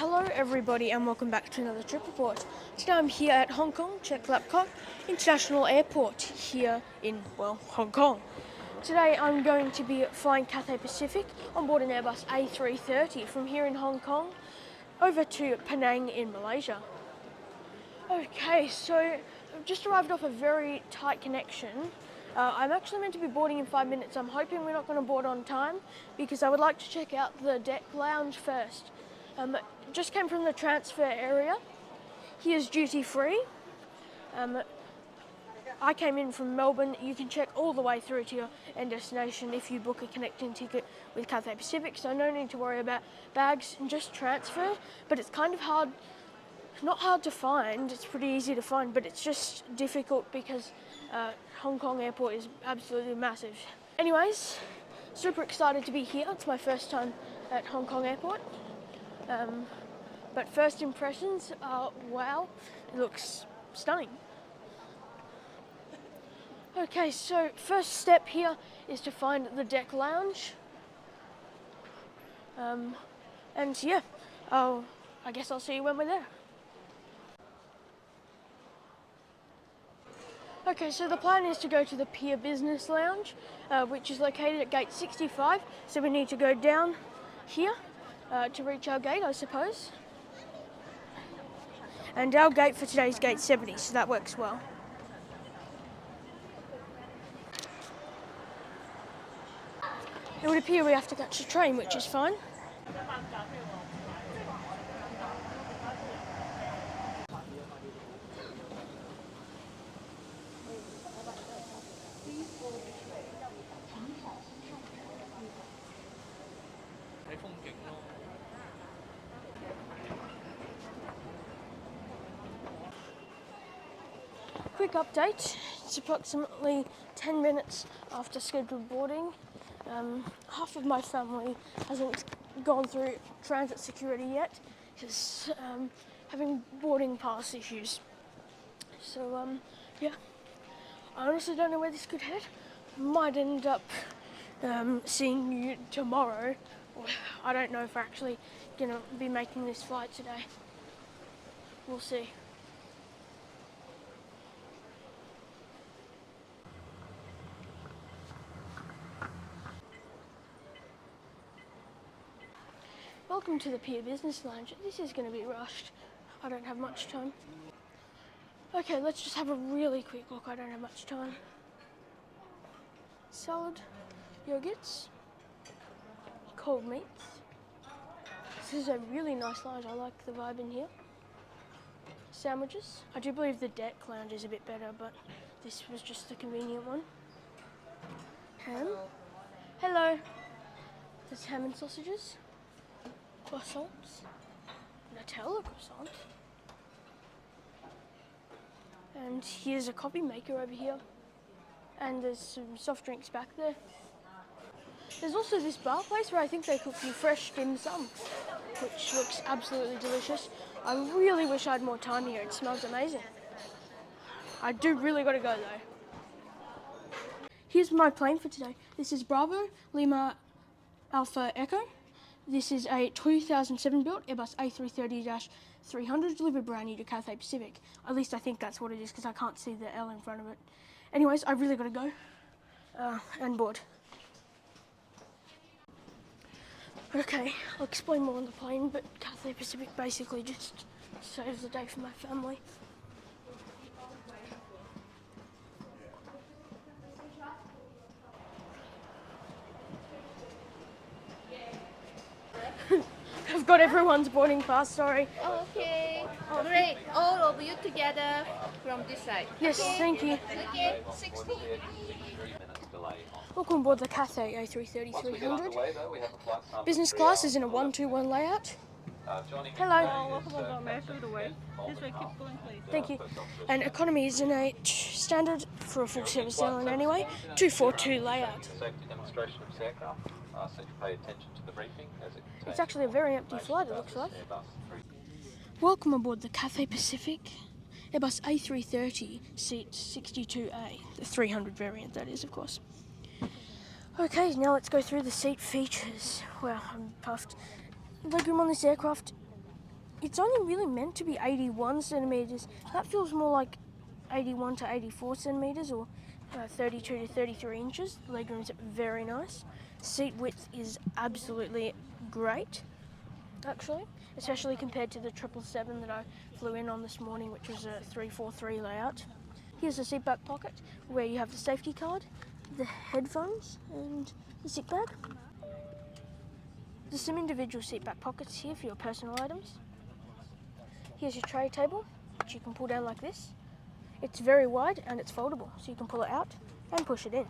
Hello everybody and welcome back to another trip report. Today I'm here at Hong Kong Chek International Airport here in, Hong Kong. Today I'm going to be flying Cathay Pacific on board an Airbus A330 from here in Hong Kong over to Penang in Malaysia. Okay, so I've just arrived off a very tight connection. I'm actually meant to be boarding in 5 minutes. I'm hoping we're not going to board on time because I would like to check out the deck lounge first. Just came from the transfer area. Here's duty free. I came in from Melbourne. You can check all the way through to your end destination if you book a connecting ticket with Cathay Pacific, so no need to worry about bags and just transfer. But it's kind of hard, not hard to find, it's pretty easy to find, but it's just difficult because Hong Kong airport is absolutely massive. Anyways, super excited to be here. It's my first time at Hong Kong airport. But first impressions are, wow, it looks stunning. Okay, so first step here is to find the deck lounge. And yeah, I guess I'll see you when we're there. Okay, so the plan is to go to the Pier Business Lounge, which is located at gate 65. So we need to go down here to reach our gate, I suppose. And our gate for today is gate 70, so that works well. It would appear we have to catch a train, which is fine. Quick update, it's approximately 10 minutes after scheduled boarding. Half of my family hasn't gone through transit security yet because having boarding pass issues. So yeah, I honestly don't know where this could head. Might end up seeing you tomorrow. I don't know if we're actually going to be making this flight today. We'll see. Welcome to the Pier Business Lounge. This is going to be rushed. I don't have much time. Okay, let's just have a really quick look. I don't have much time. Salad, yogurts, cold meats. This is a really nice lounge. I like the vibe in here. Sandwiches. I do believe the deck lounge is a bit better, but this was just the convenient one. Ham. Hello. There's ham and sausages. Croissants, Nutella croissant, and here's a coffee maker over here, and there's some soft drinks back there. There's also this bar place where I think they cook you fresh dim sum, which looks absolutely delicious. I really wish I had more time here. It smells amazing. I do really got to go though. Here's my plane for today. This is Bravo Lima Alpha Echo. This is a 2007 built Airbus A330-300 delivered brand new to Cathay Pacific. At least I think that's what it is because I can't see the L in front of it. Anyways, I really got to go and board. Okay, I'll explain more on the plane, but Cathay Pacific basically just saves the day for my family. I've got everyone's boarding pass, sorry. Oh, okay. Oh, great. All of you together from this side. Yes, okay. Thank you. Okay, 60. Welcome aboard the Cathay A330-300. Business class is in a 121 layout. Hello. Welcome aboard. May I show you the way? This way, keep going, please. Thank you. And economy is in a standard for a full service airline anyway, 242 layout. Safety demonstration of this aircraft. So you pay attention to the briefing as it It's actually a very empty flight, it looks like. Welcome aboard the Cathay Pacific Airbus A330 seat 62A, the 300 variant that is, of course. Okay, now let's go through the seat features. Wow, I'm puffed. Legroom on this aircraft it's only really meant to be 81 centimetres. That feels more like 81 to 84 centimetres or 32 to 33 inches. The legroom's very nice. Seat width is absolutely great, actually, especially compared to the 777 that I flew in on this morning, which was a 343 layout. Here's the seat back pocket where you have the safety card, the headphones and the seat bag. There's some individual seat back pockets here for your personal items. Here's your tray table, which you can pull down like this. It's very wide and it's foldable, so you can pull it out and push it in.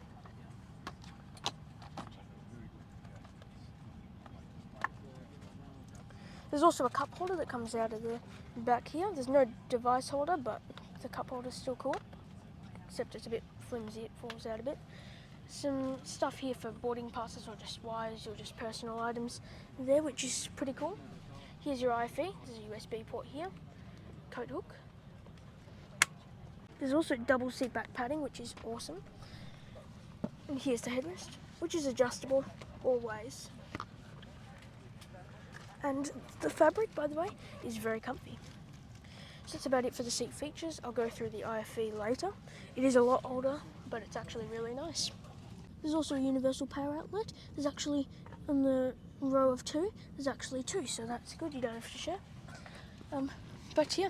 There's also a cup holder that comes out of the back here. There's no device holder, but the cup holder's still cool, except it's a bit flimsy, it falls out a bit. Some stuff here for boarding passes or just wires or just personal items there, which is pretty cool. Here's your IFE, there's a USB port here, coat hook. There's also double seat back padding, which is awesome. And here's the headrest, which is adjustable always. And the fabric, by the way, is very comfy. So that's about it for the seat features. I'll go through the IFE later. It is a lot older, but it's actually really nice. There's also a universal power outlet. There's actually, on the row of two, there's actually two, so that's good, you don't have to share. But yeah,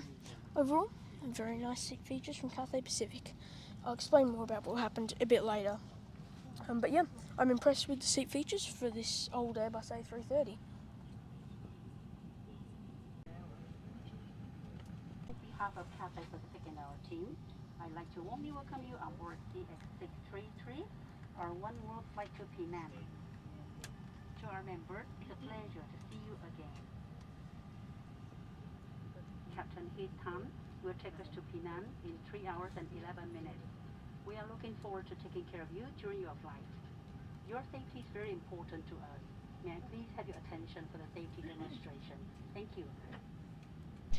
overall, very nice seat features from Cathay Pacific. I'll explain more about what happened a bit later. But yeah, I'm impressed with the seat features for this old Airbus A330. On behalf of Cathay Pacific and our team, I'd like to warmly welcome you on board the A330, our one world flight to Penang. To our members, it's a pleasure to see you again. Captain He Tan will take us to Penang in 3 hours and 11 minutes. We are looking forward to taking care of you during your flight. Your safety is very important to us. May I please have your attention for the safety demonstration? Thank you.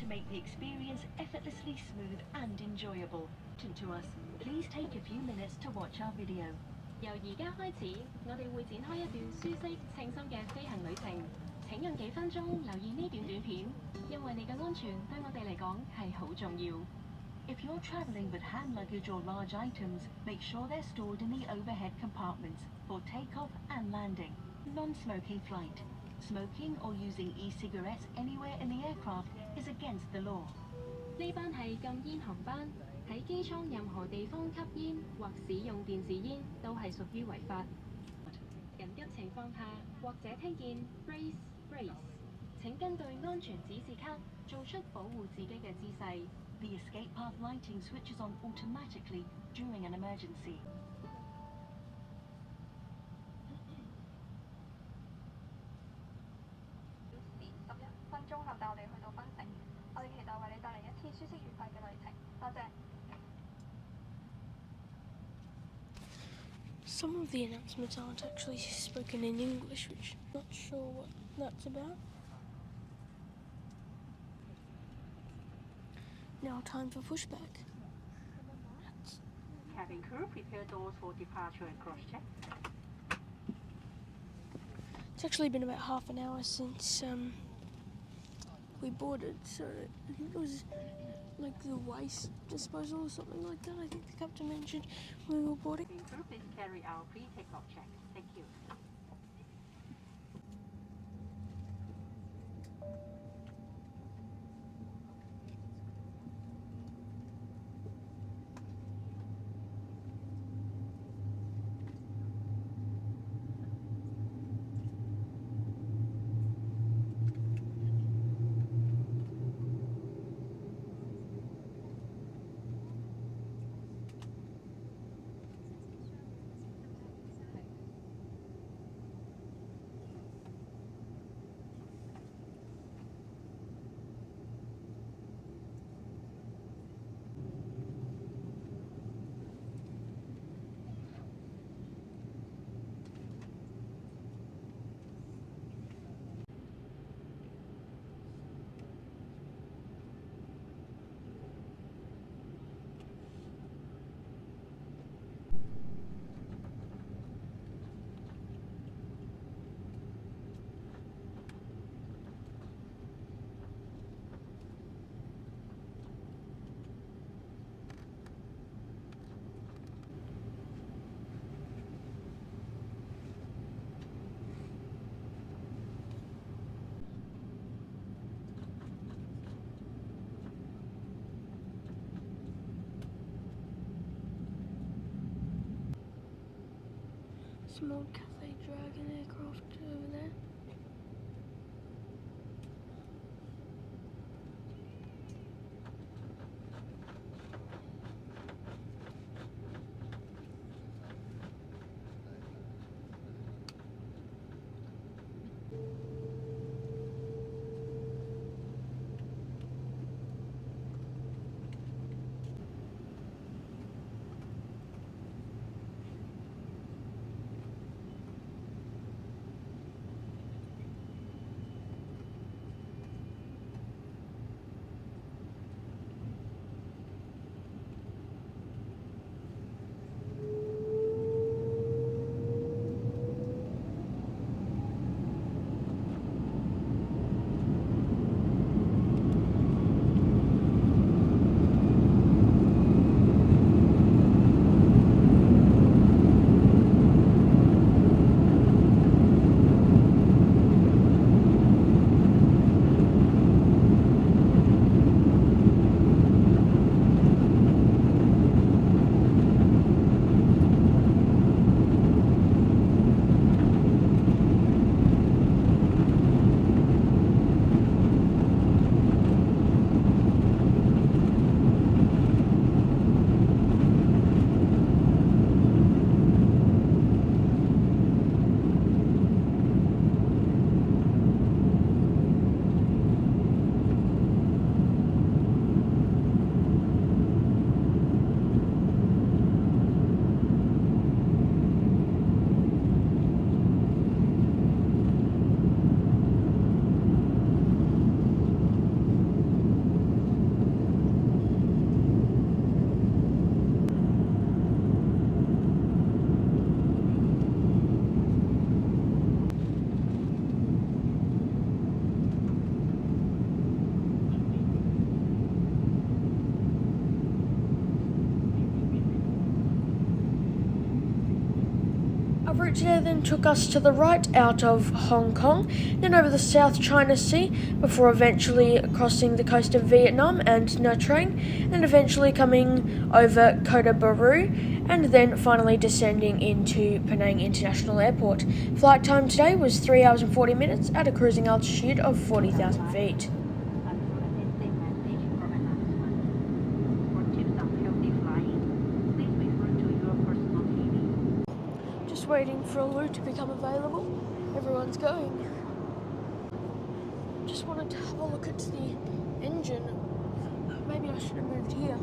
To make the experience effortlessly smooth and enjoyable. To us, please take a few minutes to watch our video. 由而家開始，我哋會展開一段舒適、稱心嘅飛行旅程。請用幾分鐘留意呢段短片，因為你嘅安全對我哋嚟講係好重要。If you're traveling with hand luggage or large items, make sure they're stored in the overhead compartments for takeoff and landing. Non-smoking flight. Smoking or using e-cigarettes anywhere in the aircraft is against the law. 呢班係禁煙航班，喺機艙任何地方吸煙或使用電子煙都係屬於違法。緊急情況下，或者聽見 brace brace， 請根據安全指示卡做出保護自己嘅姿勢。The escape path lighting switches on automatically during an emergency. 11分鐘後帶我哋去到檳城，我哋期待為你帶嚟一次舒適愉快嘅旅程。多謝。Some of the announcements aren't actually spoken in English, which I'm not sure what that's about. Now time for pushback. Cabin crew, prepare doors for departure and cross-check. It's actually been about half an hour since we boarded, so I think it was like the waste disposal or something like that. I think the captain mentioned when we were boarding. Cabin crew, please carry our pre-takeoff check. Thank you. Some old Cathay Dragon aircraft over there. Our route today then took us to the right out of Hong Kong, then over the South China Sea, before eventually crossing the coast of Vietnam and Nha Trang, and eventually coming over Kota Bharu, and then finally descending into Penang International Airport. Flight time today was 3 hours and 40 minutes at a cruising altitude of 40,000 feet. Waiting for a loo to become available. Everyone's going. Just wanted to have a look at the engine. Maybe I should have moved here.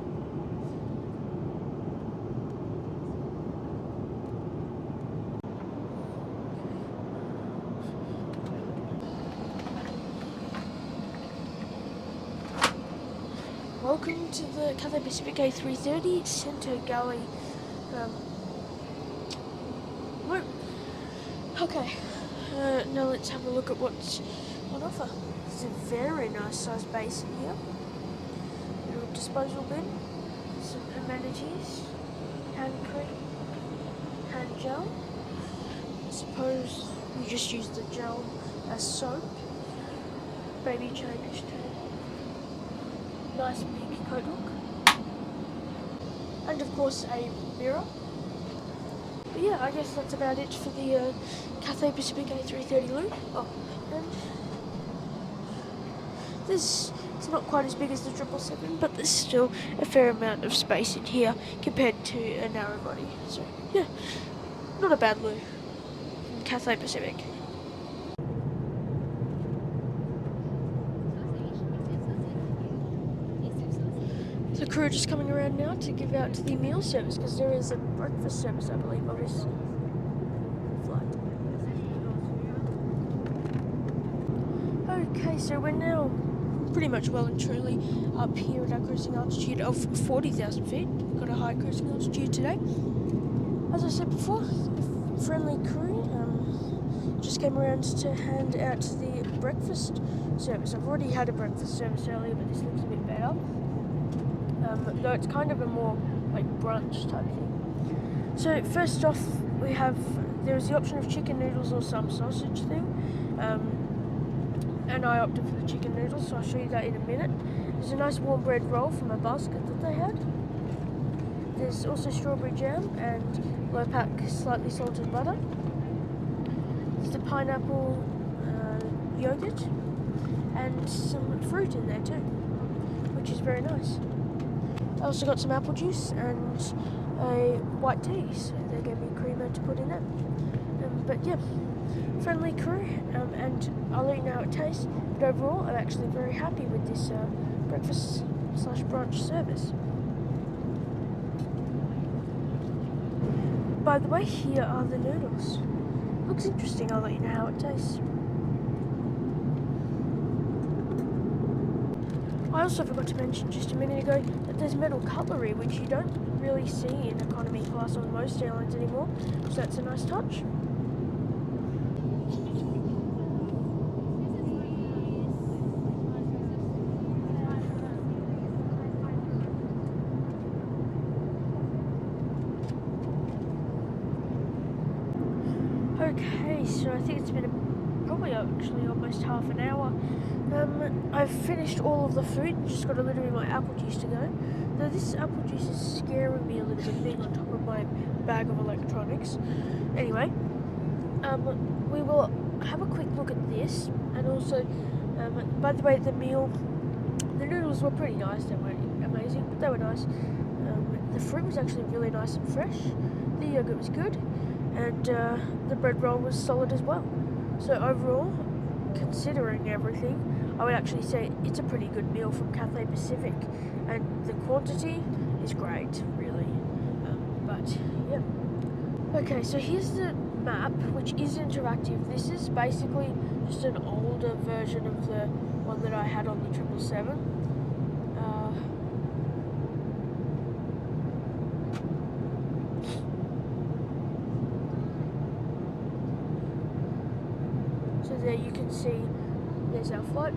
Welcome to the Cathay Pacific A330 Centre Galley. Okay, now let's have a look at what's on offer. It's a very nice sized basin here. Little disposal bin, some amenities, hand cream, hand gel. I suppose you just use the gel as soap. Baby change table. Nice big coat hook. And of course a mirror. But yeah, I guess that's about it for the Cathay Pacific A330 loo. Oh, and it's not quite as big as the 777, but there's still a fair amount of space in here compared to a narrow body. So yeah, not a bad loo from Cathay Pacific. The crew are just coming around now to give out the meal service, because there is a breakfast service, I believe, on this flight. Okay, so we're now pretty much well and truly up here at our cruising altitude of 40,000 feet. We've got a high cruising altitude today. As I said before, the friendly crew just came around to hand out the breakfast service. I've already had a breakfast service earlier, but this looks a bit better. Though it's kind of a more like brunch type thing. So first off, there's the option of chicken noodles or some sausage thing, and I opted for the chicken noodles, so I'll show you that in a minute. There's a nice warm bread roll from a basket that they had. There's also strawberry jam and low pack slightly salted butter. There's a pineapple yogurt and some fruit in there too, which is very nice. I also got some apple juice and a white tea, so they gave me a creamer to put in there. But yeah, friendly crew, and I'll let you know how it tastes. But overall, I'm actually very happy with this breakfast/brunch service. By the way, here are the noodles. Looks interesting. I'll let you know how it tastes. I also forgot to mention just a minute ago that there's metal cutlery, which you don't really see in economy class on most airlines anymore, so that's a nice touch. Okay, so I think it's been probably actually almost half an hour. I've finished all of the food and just got a little bit of my apple juice to go. Now this apple juice is scaring me a little bit, being on top of my bag of electronics. Anyway, we will have a quick look at this, and also, by the way, the noodles were pretty nice. They weren't amazing, but they were nice. The fruit was actually really nice and fresh. The yogurt was good, and the bread roll was solid as well. So overall, considering everything, I would actually say it's a pretty good meal from Cathay Pacific, and the quantity is great, really. But yeah. Okay, so here's the map, which is interactive. This is basically just an older version of the one that I had on the 777. So there you can see there's our flight.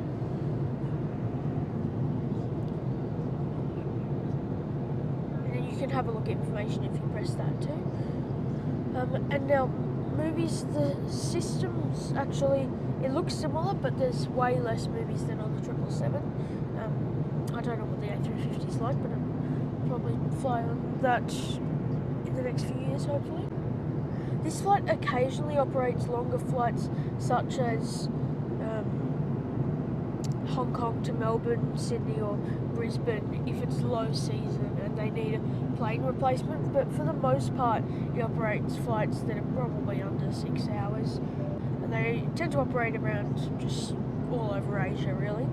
And then you can have a look at information if you press that too. And now movies, the systems actually, it looks similar, but there's way less movies than on the 777. I don't know what the A330 is like, but I'll probably fly on that in the next few years, hopefully. This flight occasionally operates longer flights, such as Hong Kong to Melbourne, Sydney or Brisbane if it's low season and they need a plane replacement, but for the most part it operates flights that are probably under 6 hours, and they tend to operate around just all over Asia really.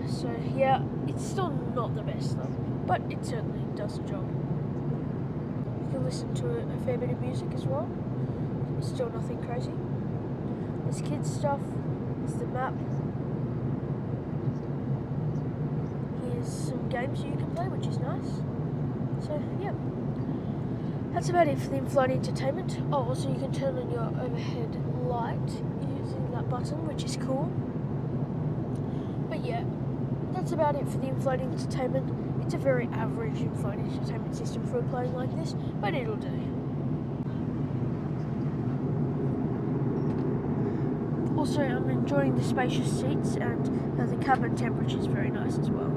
So yeah, it's still not the best though, but it certainly does the job. You can listen to a fair bit of music as well. It's still nothing crazy. There's kids stuff, there's the map. Here's some games you can play, which is nice. So yeah, that's about it for the in-flight entertainment. Oh, also you can turn on your overhead light using that button, which is cool. But yeah, that's about it for the in-flight entertainment. It's a very average in-flight entertainment system for a plane like this, but it'll do. Also, I'm enjoying the spacious seats, and the cabin temperature is very nice as well.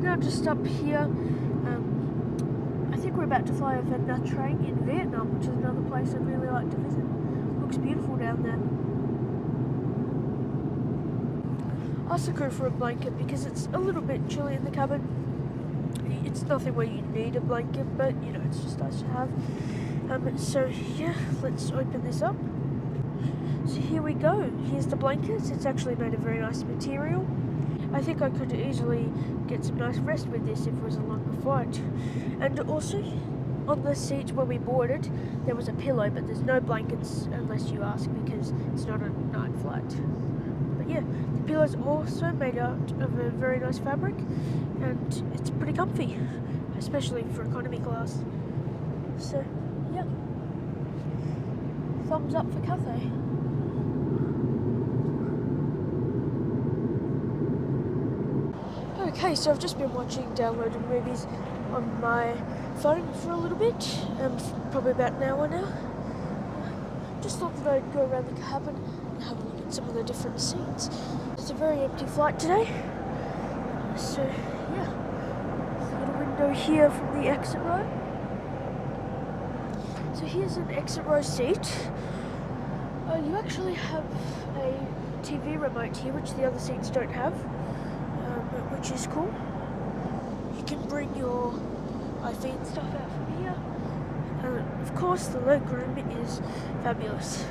Now just up here, I think we're about to fly over Nha Trang in Vietnam, which is another place I'd really like to visit. Looks beautiful down there. I asked the crew for a blanket because it's a little bit chilly in the cabin. It's nothing where you need a blanket, but you know, it's just nice to have. So yeah, let's open this up. So here we go. Here's the blankets. It's actually made of very nice material. I think I could easily get some nice rest with this if it was a longer flight. And also, on the seat where we boarded, there was a pillow, but there's no blankets unless you ask because it's not a night flight. But yeah, the pillow's also made out of a very nice fabric, and it's pretty comfy, especially for economy class. So yeah, thumbs up for Cathay. Okay, so I've just been watching downloaded movies on my phone for a little bit, probably about an hour now. Just thought that I'd go around the cabin and have a look at some of the different seats. It's a very empty flight today, so yeah, there's a little window here from the exit row. here's an exit row seat. You actually have a TV remote here, which the other seats don't have, which is cool. You can bring your IV and stuff out from here. Of course, the leg room is fabulous.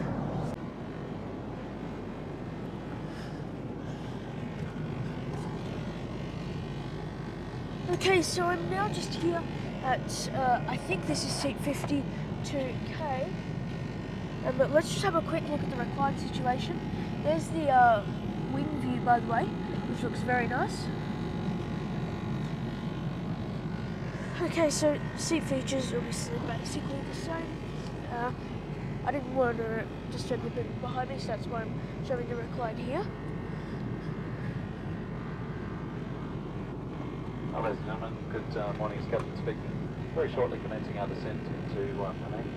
Okay, so I'm now just here at, I think this is seat 52K. But let's just have a quick look at the recline situation. There's the wing view, by the way, which looks very nice. Okay, so seat features obviously basically the same. I didn't want to disturb the people behind me, so that's why I'm showing the recline here. Ladies and gentlemen, good morning, it's Captain speaking. Very shortly commencing our descent into Penang.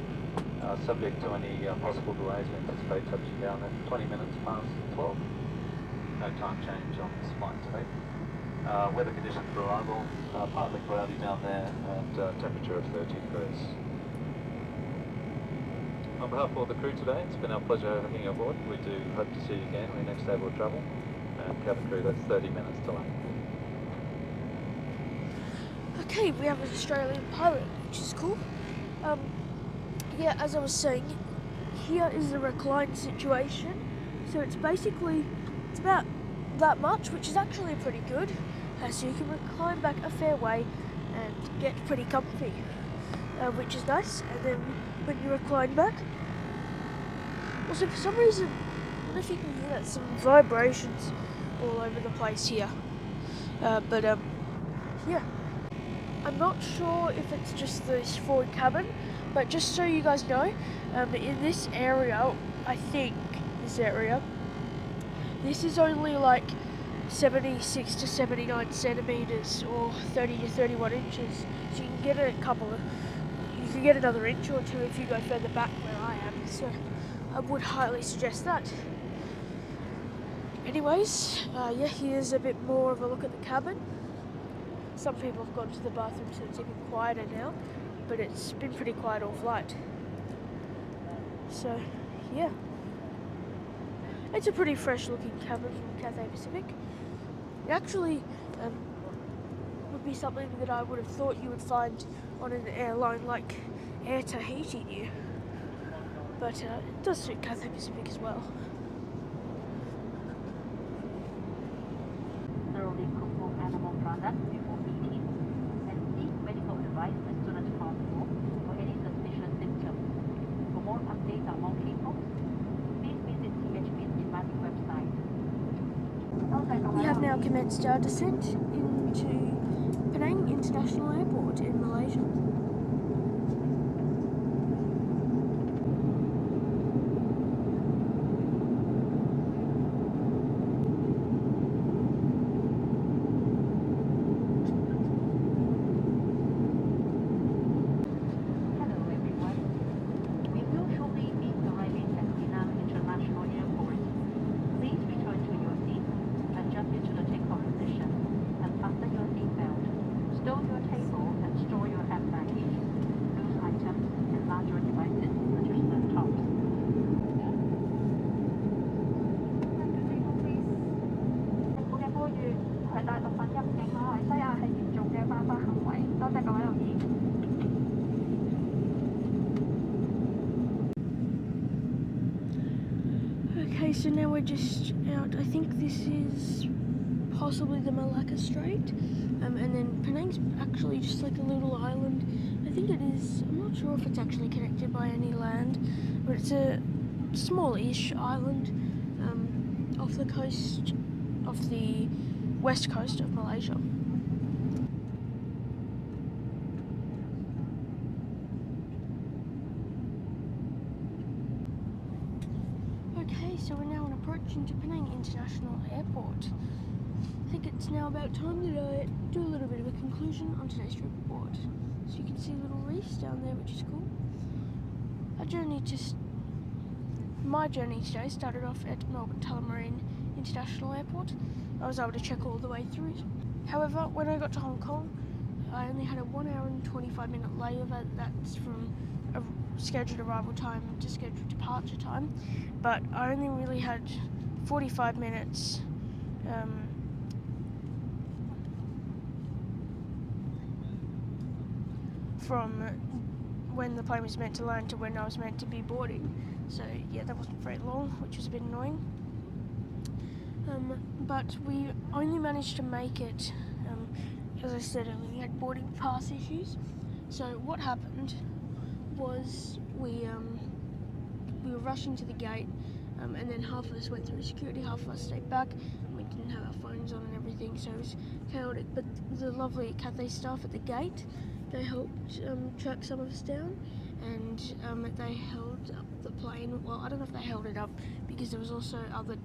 Subject to any possible delays, we anticipate touching down at 20 minutes past 12. No time change on this flight today. Weather conditions for arrival, partly cloudy down there and temperature of 30 degrees. On behalf of all the crew today, it's been our pleasure having you aboard. We do hope to see you again when your next able to travel. And cabin crew, that's 30 minutes delay. Okay, we have an Australian pilot, which is cool. Yeah, as I was saying, here is the recline situation. So it's about that much, which is actually pretty good. So you can recline back a fair way and get pretty comfy, which is nice. And then when you recline back, also for some reason, I don't know if you can hear that, some vibrations all over the place here. Yeah. I'm not sure if it's just this forward cabin, but just so you guys know, in this area, I think this is only like 76 to 79 centimeters or 30 to 31 inches. So you can get another inch or two if you go further back where I am. So I would highly suggest that. Anyways, yeah, here's a bit more of a look at the cabin. Some people have gone to the bathroom, so it's even quieter now, but it's been pretty quiet all flight. So, yeah. It's a pretty fresh looking cabin from Cathay Pacific. It actually would be something that I would have thought you would find on an airline like Air Tahiti new. But it does suit Cathay Pacific as well. Thoroughly cook all animal products before eating, and seek medical advice as soon as possible for any suspicious symptoms. For more updates on more people, please visit CHP's Disembarking website. We have now commenced our descent into Penang International Airport in Malaysia. Okay, so now we're just out. I think this is possibly the Malacca Strait, and then Penang's actually just like a little island. I think it is. I'm not sure if it's actually connected by any land, but it's a small-ish island off the coast, off the west coast of Malaysia. Okay, so we're now approaching to Penang International Airport. I think it's now about time that I do a little bit of a conclusion on today's trip aboard. So you can see little reefs down there, which is cool. My journey today started off at Melbourne Tullamarine International Airport. I was able to check all the way through. However, when I got to Hong Kong, I only had a 1 hour and 25 minute layover. That's scheduled arrival time to scheduled departure time, but I only really had 45 minutes from when the plane was meant to land to when I was meant to be boarding. So yeah, that wasn't very long, which was a bit annoying. But we only managed to make it, as I said earlier, we had boarding pass issues. So what happened was we were rushing to the gate, and then half of us went through security, half of us stayed back, and we didn't have our phones on and everything, so it was chaotic. But the lovely Cathay staff at the gate, they helped track some of us down, and they held up the plane. Well, I don't know if they held it up because there was also other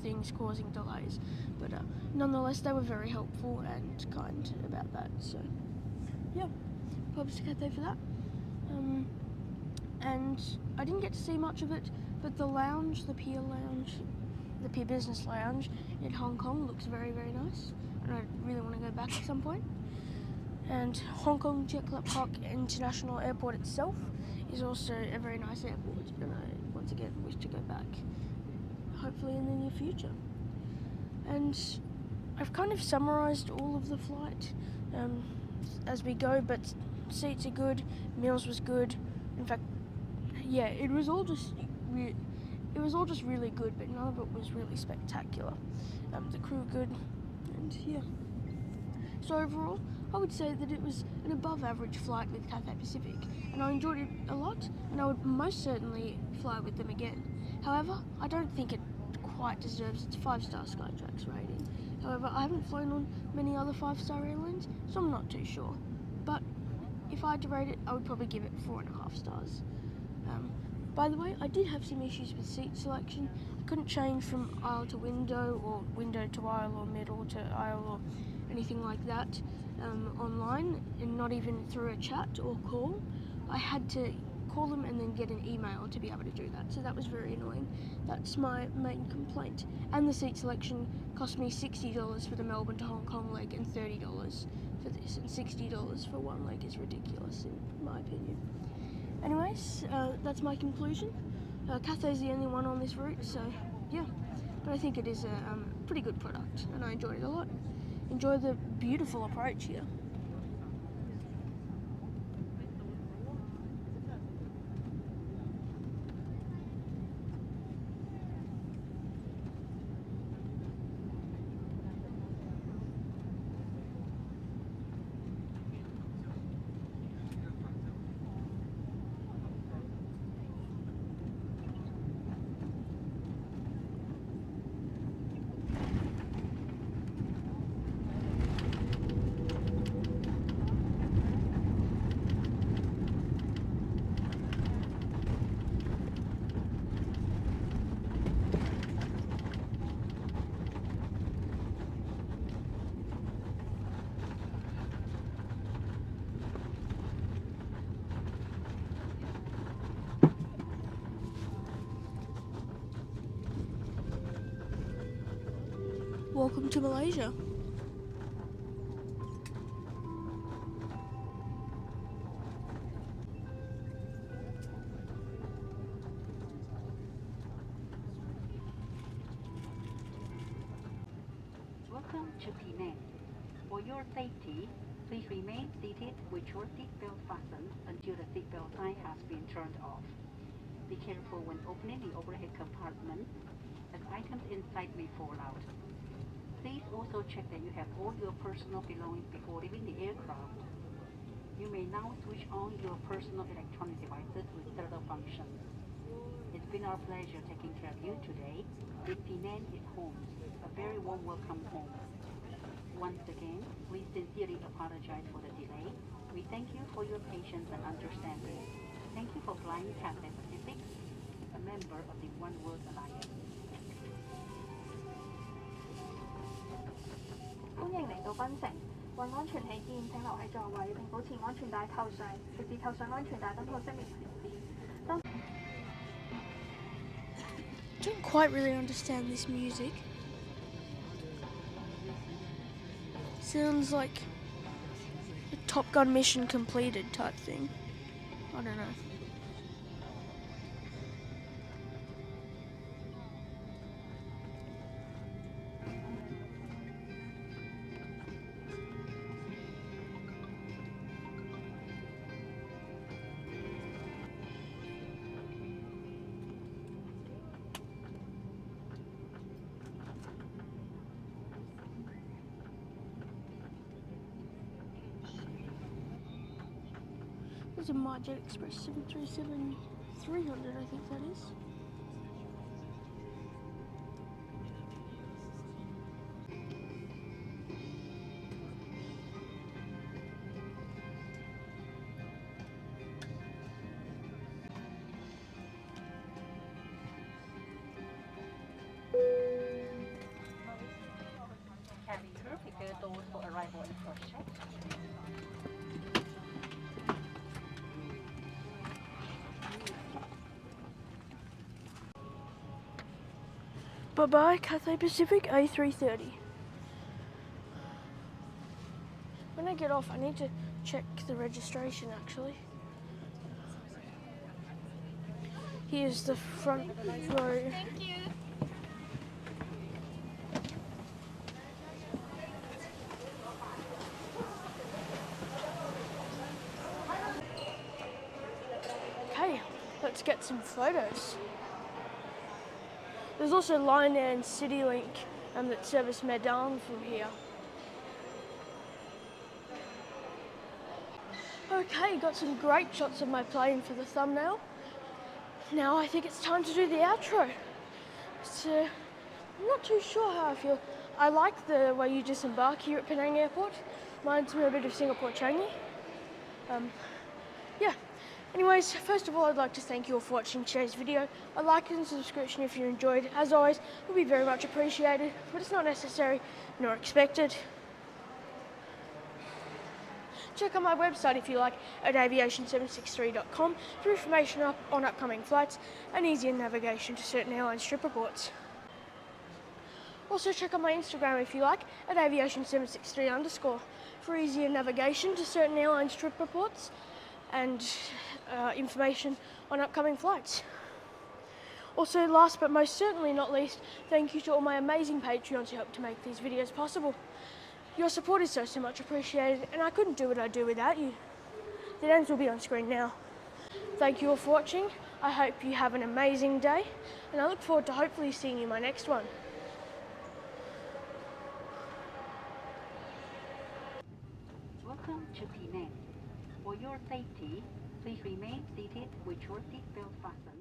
things causing delays, but nonetheless they were very helpful and kind about that. So yeah, props to Cathay for that. And I didn't get to see much of it, but the lounge, the Pier lounge, the Pier Business Lounge in Hong Kong looks very, very nice, and I really want to go back at some point. And Hong Kong Chek International Airport itself is also a very nice airport, and I once again wish to go back, hopefully in the near future. And I've kind of summarised all of the flight as we go, but seats are good, meals was good. In fact, yeah, it was all just really good, but none of it was really spectacular. The crew were good, and yeah. So overall, I would say that it was an above average flight with Cathay Pacific, and I enjoyed it a lot, and I would most certainly fly with them again. However, I don't think it quite deserves its 5-star Skytrax rating. However, I haven't flown on many other 5-star airlines, so I'm not too sure. But if I had to rate it, I would probably give it 4.5 stars. By the way, I did have some issues with seat selection. I couldn't change from aisle to window, or window to aisle, or middle to aisle, or anything like that online, and not even through a chat or call. I had to call them and then get an email to be able to do that, so that was very annoying. That's my main complaint. And the seat selection cost me $60 for the Melbourne to Hong Kong leg and $30 for this, and $60 for one leg is ridiculous in my opinion. Anyways, that's my conclusion. Cathay's the only one on this route, so yeah, but I think it is a pretty good product, and I enjoyed it a lot. Enjoy the beautiful approach here. Welcome to Malaysia. Welcome to Penang. For your safety, please remain seated with your seatbelt fastened until the seatbelt sign has been turned off. Be careful when opening the overhead compartment, as items inside may fall out. Please also check that you have all your personal belongings before leaving the aircraft. You may now switch on your personal electronic devices with thermal functions. It's been our pleasure taking care of you today. This Penang is home, a very warm welcome home. Once again, we sincerely apologize for the delay. We thank you for your patience and understanding. Thank you for flying Cathay Pacific, a member of the One World Alliance. 歡迎嚟到檳城，為安全起見，請留喺座位並保持安全帶扣上，直至扣上安全帶燈號熄滅為止。當 Don't quite really understand this music. Sounds like a Top Gun mission completed type thing. I don't know. There's a MyJet Express 737-300, I think that is. Cabin crew, prepare doors for arrival and first check. Bye-bye, Cathay Pacific A330. When I get off, I need to check the registration actually. Here's the front row. Thank you. Okay, let's get some photos. There's also Line Air and CityLink that service Penang from here. Okay, got some great shots of my plane for the thumbnail. Now I think it's time to do the outro. So, I'm not too sure how I feel. I like the way you disembark here at Penang Airport. Reminds me a bit of Singapore Changi. Yeah. Anyways, first of all, I'd like to thank you all for watching today's video. A like and subscription if you enjoyed. As always, would be very much appreciated, but it's not necessary nor expected. Check out my website if you like at aviation763.com for information on upcoming flights and easier navigation to certain airlines trip reports. Also check out my Instagram if you like at aviation763_ for easier navigation to certain airlines trip reports and information on upcoming flights. Also, last but most certainly not least, thank you to all my amazing Patreons who help to make these videos possible. Your support is so much appreciated, and I couldn't do what I do without you. The names will be on screen now. Thank you all for watching. I hope you have an amazing day, and I look forward to hopefully seeing you in my next one. Welcome to Penang. For your safety, please remain seated with your seatbelt fastened.